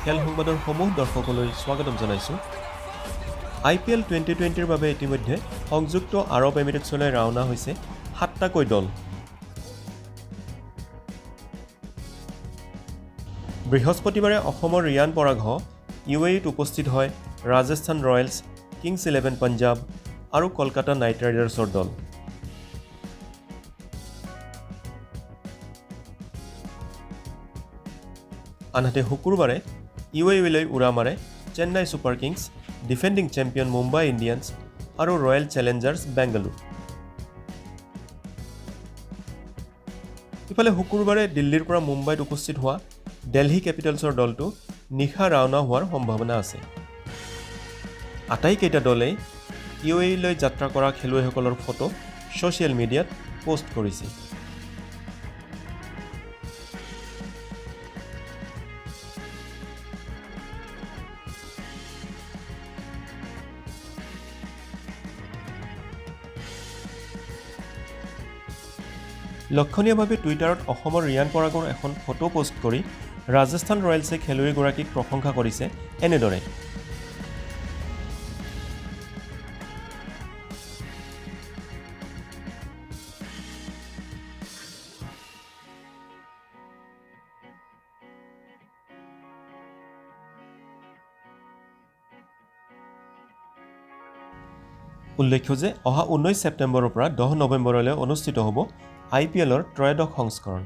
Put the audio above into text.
খেল সংবাদৰ সমূহ দৰ্শকলৈ স্বাগতম জনাইছোঁ। IPL 2020ৰ বাবে ইতিমধ্যে সংযুক্ত আৰব এমিৰেটছলৈ ৰাওনা হৈছে 7টাকৈ দল। বৃহস্পতিবাৰে অসমৰ ৰিয়ান পৰাগ UAEত উপস্থিত হয় ৰাজস্থান ৰয়েলছ, কিংছ 11 পাঞ্জাব আৰু কলকাতা নাইট ৰাইডাৰ্ছৰ দল। আনহাতে শুকুৰবাৰে UAEলৈ উৰা মাৰে Chennai super Kings, defending champion Mumbai Indians আৰু ৰয়েল চেলেঞ্জাৰ্ছ বেংগালুৰু। ইফালে শুকুৰবাৰে দিল্লীৰ পৰা মুম্বাইত উপস্থিত হোৱা দিল্লী কেপিটেলছৰ দলটো নিশা ৰাওনা হোৱাৰ সম্ভাৱনা আছে। আটাইকেইটা দলেই UAEলৈ যাত্ৰা কৰা খেলুৱৈসকলৰ ফটো ছ'চিয়েল মিডিয়াত পোষ্ট কৰিছে। লক্ষণীয়ভাৱে টুইটাৰত অসমৰ ৰিয়ান পৰাগৰ এখন ফটো পোষ্ট কৰি ৰাজস্থান ৰয়েলছে খেলুৱৈগৰাকীক প্ৰশংসা কৰিছে এনেদৰে। উল্লেখ্য যে অহা 19 ছেপ্টেম্বৰৰ পৰা 10 নৱেম্বৰলৈ অনুষ্ঠিত হ'ব IPLৰ ত্ৰয়োদশ সংস্কৰণ।